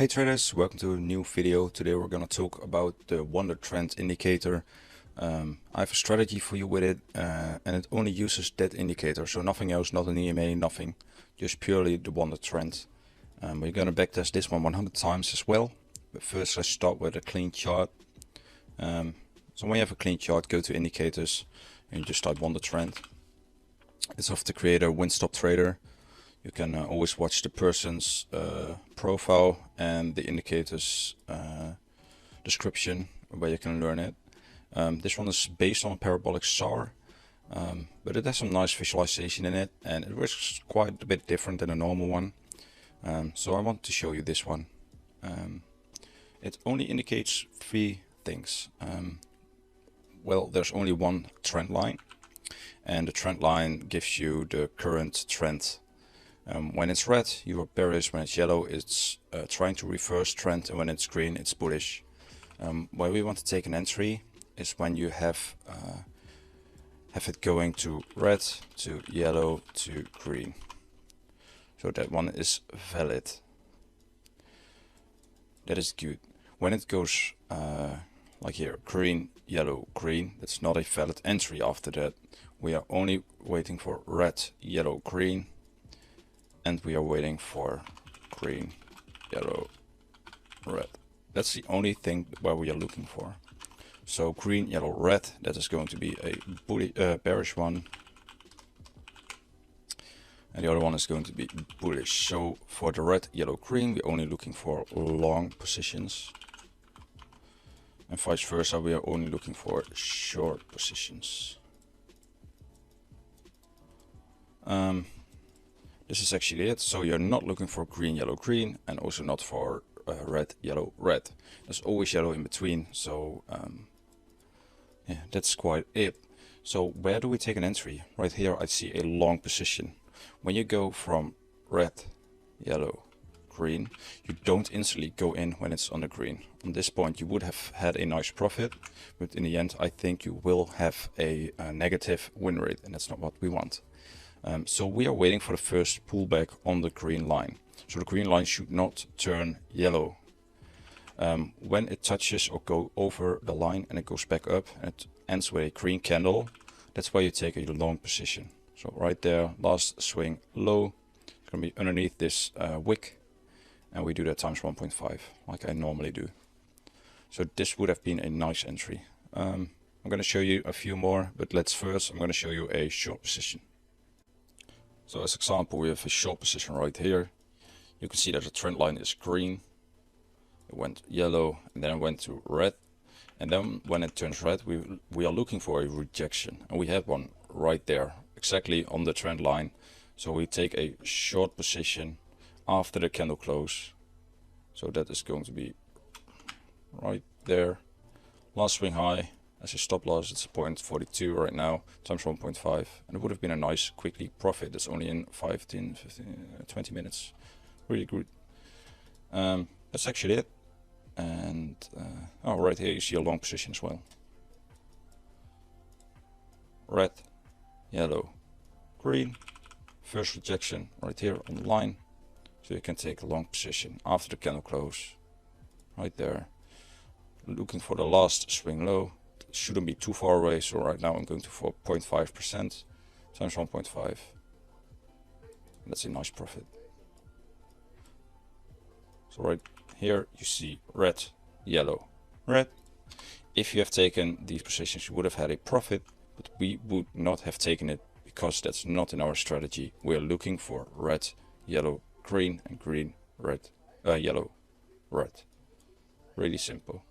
Hey traders, welcome to a new video. Today we're going to talk about the Wonder Trend indicator. I have a strategy for you with it and it only uses that indicator, so nothing else, not an EMA, nothing, just purely the Wonder Trend. We're going to backtest this one 100 times as well, but first let's start with a clean chart. So when you have a clean chart, go to indicators and you just type Wonder Trend. It's of the creator Winstop Trader. You can always watch the person's profile and the indicators description where you can learn it. This one is based on a parabolic SAR, but it has some nice visualization in it and it works quite a bit different than a normal one. So I want to show you this one. It only indicates three things. Well, there's only one trend line, and the trend line gives you the current trend. When it's red, you are bearish. When it's yellow, it's trying to reverse trend, and when it's green, it's bullish. Where we want to take an entry is when you have it going to red, to yellow, to green. So that one is valid. That is good. When it goes like here, green, yellow, green, that's not a valid entry after that. We are only waiting for red, yellow, green. And we are waiting for green, yellow, red. That's the only thing where we are looking for. So green, yellow, red, that is going to be a bearish one. And the other one is going to be bullish. So for the red, yellow, green, we're only looking for long positions. And vice versa, we are only looking for short positions. This is actually it. So you're not looking for green, yellow, green, and also not for red, yellow, red. There's always yellow in between. So yeah, that's quite it. So where do we take an entry? Right here, I see a long position. When you go from red, yellow, green, you don't instantly go in when it's on the green. On this point, you would have had a nice profit, but in the end, I think you will have a negative win rate, and that's not what we want. So we are waiting for the first pullback on the green line. So the green line should not turn yellow. When it touches or go over the line and it goes back up and it ends with a green candle, that's why you take a long position. So right there, last swing low, it's going to be underneath this wick, and we do that times 1.5 like I normally do. So this would have been a nice entry. I'm going to show you a few more, but I'm going to show you a short position. So as example, we have a short position right here. You can see that the trend line is green. It went yellow and then it went to red. And then when it turns red, we are looking for a rejection. And we have one right there, exactly on the trend line. So we take a short position after the candle close. So that is going to be right there. Last swing high. As a stop loss, it's 0.42 right now, times 1.5. And it would have been a nice, quickly profit. It's only in 15, 20 minutes. Really good. That's actually it. And oh, right here you see a long position as well. Red, yellow, green. First rejection right here on the line. So you can take a long position after the candle close. Right there. Looking for the last swing low. Shouldn't be too far away, so right now I'm going to for 0.5% times 1.5. That's a nice profit. So right here you see red, yellow, red. If you have taken these positions, you would have had a profit, but we would not have taken it because that's not in our strategy. We are looking for red, yellow, green, and green, red, yellow, red. Really simple.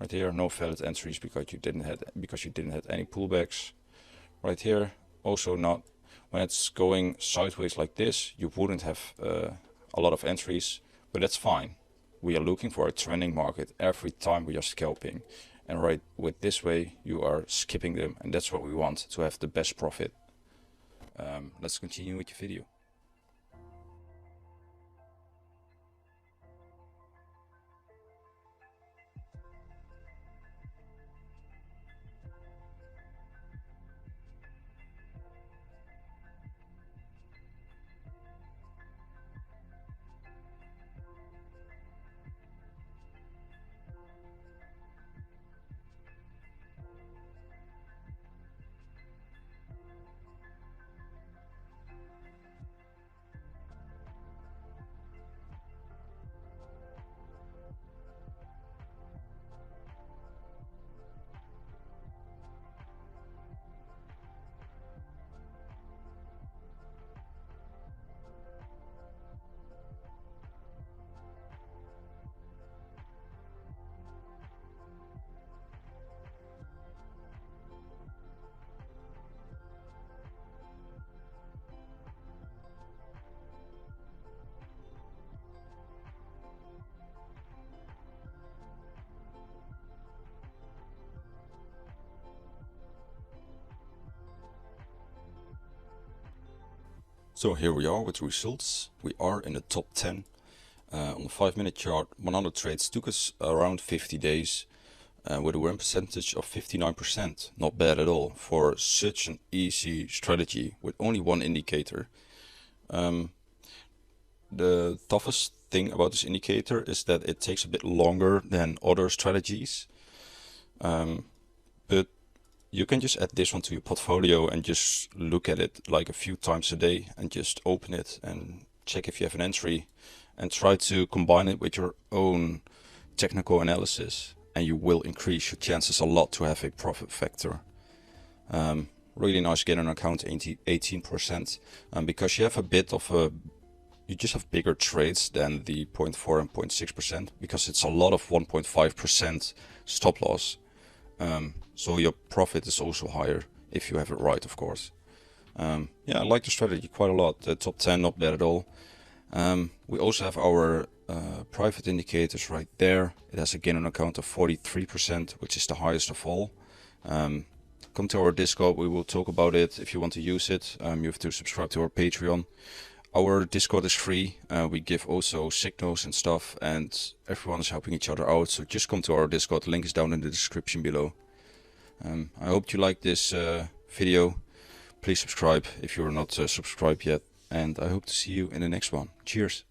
Right here, no valid entries because you didn't have any pullbacks. Right here, also not. When it's going sideways like this, you wouldn't have a lot of entries, but that's fine. We are looking for a trending market every time we are scalping, and right with this way, you are skipping them, and that's what we want to have the best profit. Let's continue with the video. So here we are with the results. We are in the top 10. On the 5-minute chart, 100 trades took us around 50 days with a win percentage of 59%. Not bad at all for such an easy strategy with only one indicator. The toughest thing about this indicator is that it takes a bit longer than other strategies. But you can just add this one to your portfolio and just look at it like a few times a day and just open it and check if you have an entry and try to combine it with your own technical analysis, and you will increase your chances a lot to have a profit factor. Really nice gain on account, 18%, because you have a bit of a, you just have bigger trades than the 0.4 and 0.6% because it's a lot of 1.5% stop loss. So your profit is also higher if you have it right, of course. Yeah, I like the strategy quite a lot. The top 10, not bad at all. We also have our private indicators right there. It has a gain on account of 43%, which is the highest of all. Come to our Discord, we will talk about it. If you want to use it, you have to subscribe to our Patreon. Our Discord is free. We give also signals and stuff, and everyone is helping each other out. So just come to our Discord. The link is down in the description below. I hope you like this video. Please subscribe if you're not subscribed yet. And I hope to see you in the next one. Cheers.